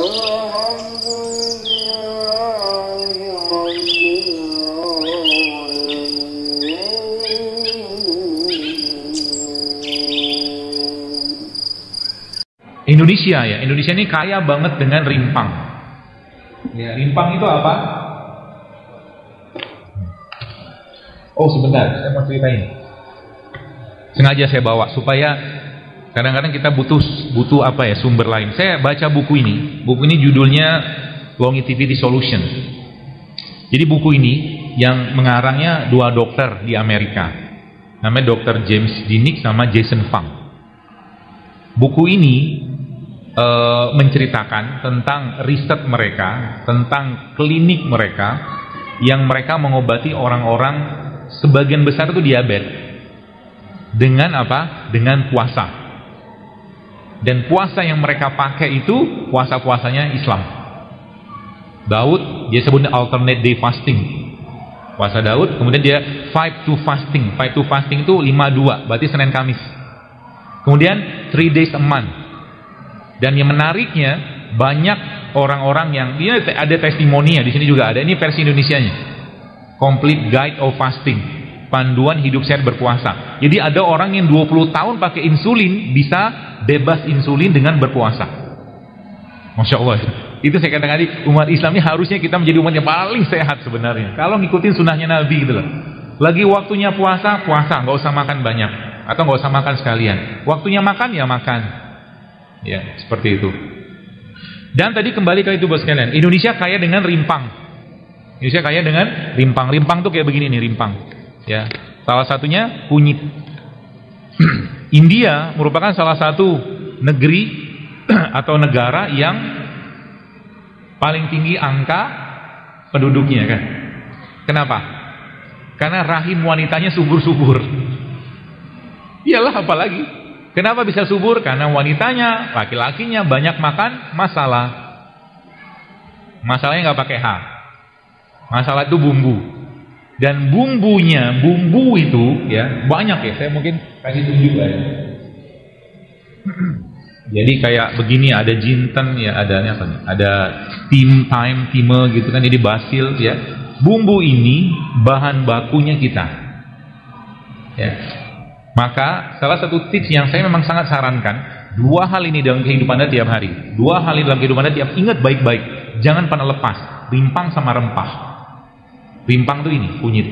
Indonesia ya, Indonesia ini kaya banget dengan rimpang. Ya, rimpang itu apa? Oh sebentar, saya mau ceritain. Sengaja saya bawa supaya kadang-kadang kita butuh apa ya, sumber lain. Saya baca buku ini judulnya Longevity Solution. Jadi buku ini yang mengarangnya dua dokter di Amerika, namanya Dr. James Dinick sama Jason Fung. Buku ini menceritakan tentang riset mereka, tentang klinik mereka yang mereka mengobati orang-orang sebagian besar itu diabetes dengan apa? Dengan puasa. Dan puasa yang mereka pakai itu puasa-puasanya Islam. Daud dia sebutnya alternate day fasting. Puasa Daud, kemudian dia 5 to fasting. 5 to fasting itu 5-2, berarti Senin Kamis. Kemudian 3 days a month. Dan yang menariknya banyak orang-orang yang ini ada testimoninya di sini juga ada. Ini versi Indonesianya. Complete Guide of Fasting. Panduan hidup sehat berpuasa. Jadi ada orang yang 20 tahun pakai insulin bisa bebas insulin dengan berpuasa. Masya Allah. Itu saya katakan tadi, umat Islam ini harusnya kita menjadi umat yang paling sehat sebenarnya. Kalau ngikutin sunnahnya Nabi gitu loh. Lagi waktunya puasa, nggak usah makan banyak atau nggak usah makan sekalian. Waktunya makan ya makan. Ya, seperti itu. Dan tadi kembali ke itu bos sekalian. Indonesia kaya dengan rimpang. Indonesia kaya dengan rimpang. Rimpang tuh kayak begini nih, rimpang. Ya, salah satunya kunyit. India merupakan salah satu negeri atau negara yang paling tinggi angka penduduknya kan. Kenapa? Karena rahim wanitanya subur-subur. Iyalah apalagi. Kenapa bisa subur? Karena wanitanya, laki-lakinya banyak makan masalah. Masalahnya nggak pakai H. Masalah itu bumbu. Dan bumbu itu ya banyak ya. Saya mungkin kasih tunjuk lah ya. Jadi kayak begini, ada jinten ya, ada thyme gitu kan, jadi basil ya. Bumbu ini bahan bakunya kita. Ya. Maka salah satu tips yang saya memang sangat sarankan, 2 hal ini dalam kehidupan Anda tiap hari. 2 hal ini dalam kehidupan Anda tiap, ingat baik-baik, jangan pernah lepas. Rimpang sama rempah. Rimpang itu ini, kunyit.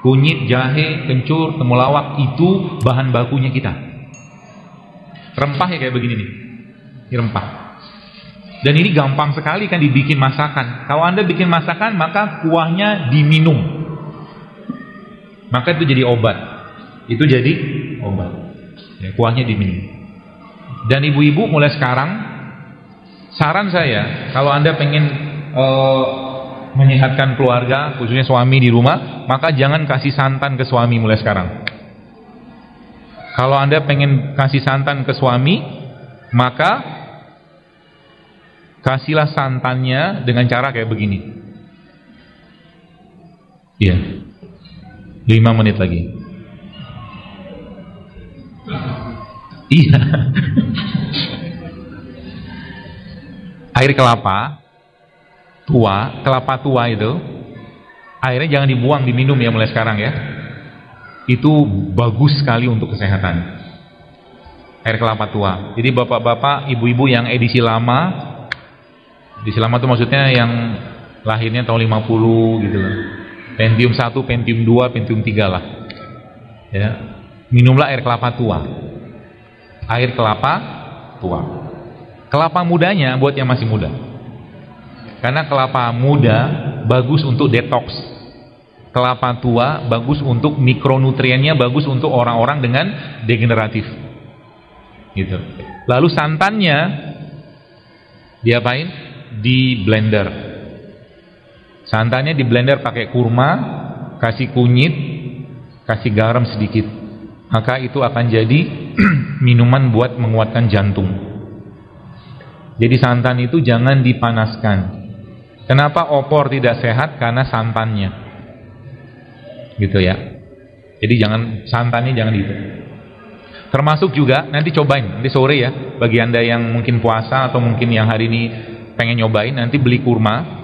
Kunyit, jahe, kencur, temulawak itu bahan bakunya kita. Rempah ya kayak begini nih. Ini rempah. Dan ini gampang sekali kan dibikin masakan. Kalau Anda bikin masakan, maka kuahnya diminum. Maka itu jadi obat. Itu jadi obat ya, kuahnya diminum. Dan ibu-ibu mulai sekarang, saran saya, kalau Anda pengen menyehatkan keluarga, khususnya suami di rumah, maka jangan kasih santan ke suami mulai sekarang. Kalau Anda pengen kasih santan ke suami, maka kasihlah santannya dengan cara kayak begini. Iya, 5 menit lagi. Iya. Air kelapa tua itu, airnya jangan dibuang, diminum ya mulai sekarang ya. Itu bagus sekali untuk kesehatan. Air kelapa tua. Jadi bapak-bapak, ibu-ibu yang edisi lama itu maksudnya yang lahirnya tahun 50 gitu loh. Pentium 1, Pentium 2, Pentium 3 lah. Ya. Minumlah air kelapa tua. Air kelapa tua. Kelapa mudanya buat yang masih muda. Karena kelapa muda bagus untuk detox. Kelapa tua bagus untuk mikronutriennya, bagus untuk orang-orang dengan degeneratif. Gitu. Lalu santannya diapain? Di blender. Santannya di blender pakai kurma, kasih kunyit, kasih garam sedikit. Maka itu akan jadi minuman buat menguatkan jantung. Jadi santan itu jangan dipanaskan. Kenapa opor tidak sehat? Karena santannya. Gitu ya. Jadi santannya jangan itu. Termasuk juga nanti cobain nanti sore ya, bagi Anda yang mungkin puasa atau mungkin yang hari ini pengen nyobain, nanti beli kurma,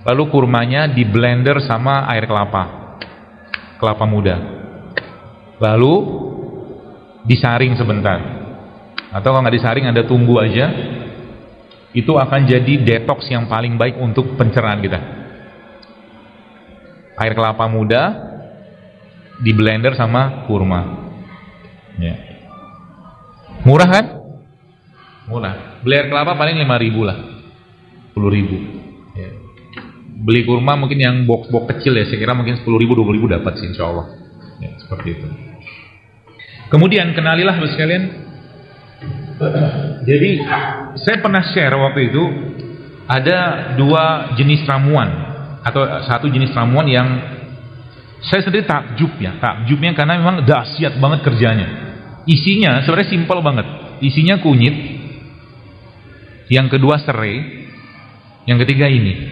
lalu kurmanya di blender sama air kelapa muda, lalu disaring sebentar, atau kalau nggak disaring Anda tunggu aja, itu akan jadi detox yang paling baik untuk pencernaan kita. Air kelapa muda di blender sama kurma, ya. Murah kan? Murah. Beli air kelapa paling 5.000 lah, 10.000. Ya. Beli kurma mungkin yang box-box kecil ya, saya kira mungkin 10.000, 20.000 dapat sih insya Allah. Ya, seperti itu. Kemudian kenalilah Bapak sekalian. Jadi saya pernah share waktu itu ada 2 jenis ramuan atau 1 jenis ramuan yang saya sendiri takjubnya karena memang dahsyat banget kerjanya. Isinya sebenarnya simpel banget. Isinya kunyit, yang kedua serai, yang ketiga ini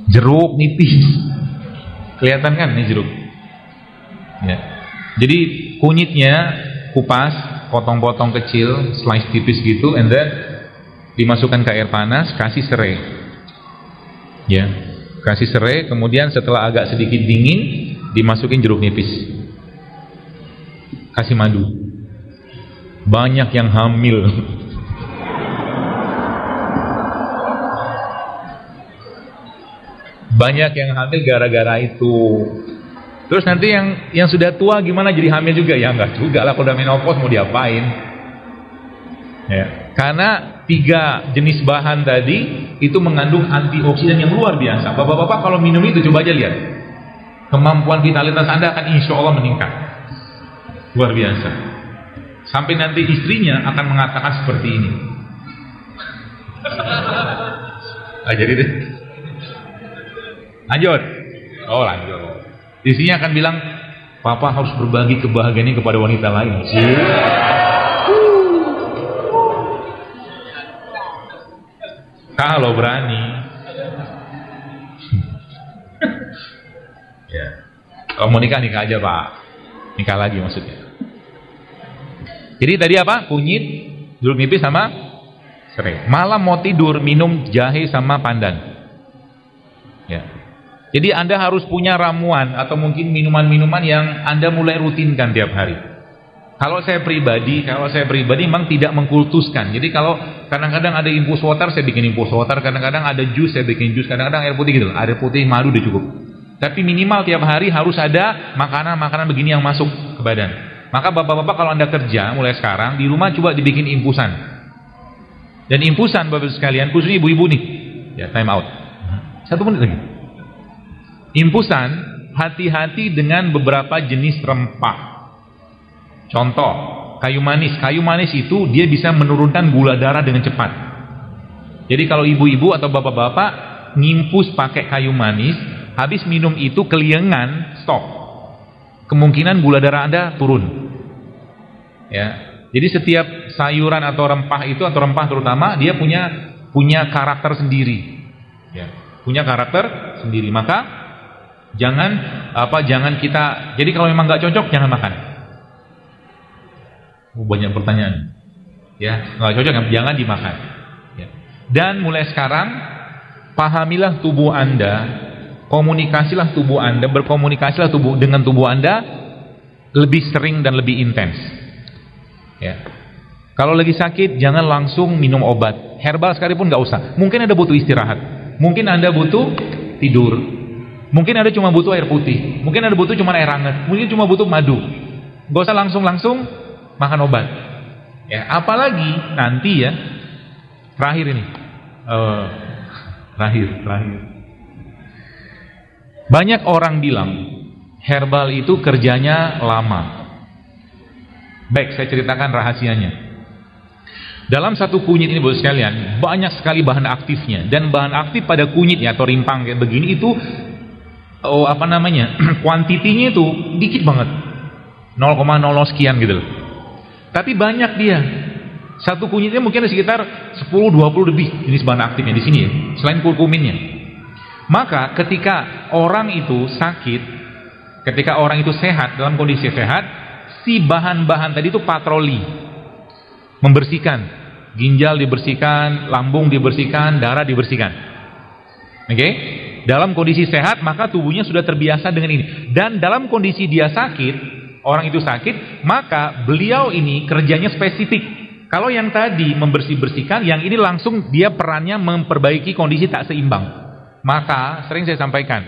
jeruk nipis. Kelihatan kan ini jeruk? Ya. Jadi kunyitnya kupas, potong-potong kecil, slice tipis gitu, and then dimasukkan ke air panas, kasih serai. Ya, kasih serai, kemudian setelah agak sedikit dingin, dimasukin jeruk nipis, kasih madu. Banyak yang hamil. Banyak yang hamil gara-gara itu. Terus nanti yang sudah tua gimana, jadi hamil juga? Ya enggak juga lah, kalau udah menopause mau diapain? Ya, karena 3 jenis bahan tadi itu mengandung antioksidan yang luar biasa. Bapak-bapak kalau minum itu coba aja lihat, kemampuan vitalitas Anda akan insya Allah meningkat luar biasa. Sampai nanti istrinya akan mengatakan seperti ini. Jadi deh. Lanjut. Oh lanjut. Istrinya akan bilang, Papa harus berbagi kebahagiaan ini kepada wanita lain. Kalau berani. Ya. Kalau mau nikah aja Pak. Nikah lagi maksudnya. Jadi tadi apa? Kunyit, jeruk nipis sama serai. Malam mau tidur minum jahe sama pandan. Ya. Jadi Anda harus punya ramuan atau mungkin minuman-minuman yang Anda mulai rutinkan tiap hari. Kalau saya pribadi memang tidak mengkultuskan. Jadi kalau kadang-kadang ada infus water, saya bikin infus water. Kadang-kadang ada jus, saya bikin jus. Kadang-kadang air putih gitu. Air putih, madu udah cukup. Tapi minimal tiap hari harus ada makanan-makanan begini yang masuk ke badan. Maka bapak-bapak kalau Anda kerja mulai sekarang di rumah coba dibikin infusan. Dan infusan bapak sekalian, khususnya ibu-ibu nih. Ya, time out. 1 menit lagi. Infusan, hati-hati dengan beberapa jenis rempah. Contoh, kayu manis. Kayu manis itu dia bisa menurunkan gula darah dengan cepat. Jadi kalau ibu-ibu atau bapak-bapak nginfus pakai kayu manis, habis minum itu keliengan, stop. Kemungkinan gula darah Anda turun. Ya. Jadi setiap sayuran atau rempah itu, atau rempah terutama, dia punya karakter sendiri. Ya. Punya karakter sendiri. Maka jangan kita, jadi kalau memang nggak cocok jangan makan. Banyak pertanyaan. Ya, nggak cocok jangan dimakan. Ya. Dan mulai sekarang pahamilah tubuh Anda, komunikasilah tubuh Anda, berkomunikasilah dengan tubuh Anda lebih sering dan lebih intens. Ya. Kalau lagi sakit jangan langsung minum obat herbal sekalipun, nggak usah. Mungkin Anda butuh istirahat, mungkin Anda butuh tidur, mungkin Anda cuma butuh air putih, mungkin Anda butuh cuma air hangat, mungkin cuma butuh madu. Nggak usah langsung makan obat. Ya, apalagi nanti ya terakhir ini, terakhir. Banyak orang bilang herbal itu kerjanya lama. Baik, saya ceritakan rahasianya. Dalam satu kunyit ini Bapak sekalian, banyak sekali bahan aktifnya, dan bahan aktif pada kunyit ya, atau rimpang kayak begini itu kuantitinya itu dikit banget. 0,00 sekian gitu loh. Tapi banyak dia. Satu kunyitnya mungkin ada sekitar 10-20 lebih jenis bahan aktifnya di sini ya, selain kurkuminnya. Maka ketika orang itu sakit, Ketika orang itu sehat, dalam kondisi sehat, si bahan-bahan tadi itu patroli, membersihkan, ginjal dibersihkan, lambung dibersihkan, darah dibersihkan. Oke? Dalam kondisi sehat, maka tubuhnya sudah terbiasa dengan ini. Dan dalam kondisi dia sakit, orang itu sakit, maka beliau ini kerjanya spesifik. Kalau yang tadi membersih-bersihkan, yang ini langsung dia perannya memperbaiki kondisi tak seimbang. Maka sering saya sampaikan,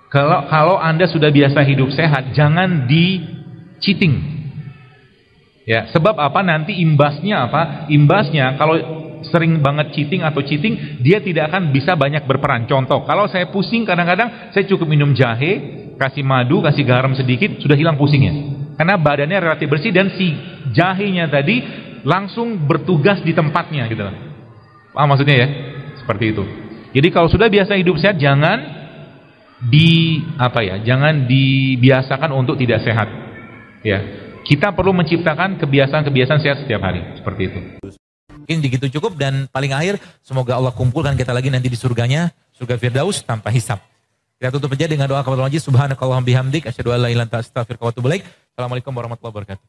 kalau Anda sudah biasa hidup sehat, jangan di cheating. Ya, sebab apa? Nanti imbasnya apa? Imbasnya kalau sering banget cheating, dia tidak akan bisa banyak berperan. Contoh, kalau saya pusing kadang-kadang saya cukup minum jahe, kasih madu, kasih garam sedikit, sudah hilang pusingnya. Karena badannya relatif bersih dan si jahenya tadi langsung bertugas di tempatnya gitu. Paham maksudnya ya? Seperti itu. Jadi kalau sudah biasa hidup sehat, jangan jangan dibiasakan untuk tidak sehat. Ya, kita perlu menciptakan kebiasaan-kebiasaan sehat setiap hari, seperti itu. Mungkin begitu cukup, dan paling akhir semoga Allah kumpulkan kita lagi nanti di surganya, surga Firdaus tanpa hisab. Kita tutup aja dengan doa kafaaratul majlis. Subhanakallahumma bihamdik asyhadu an la ilaha illa anta astaghfiruka wa atubu ilaik. Assalamualaikum warahmatullahi wabarakatuh.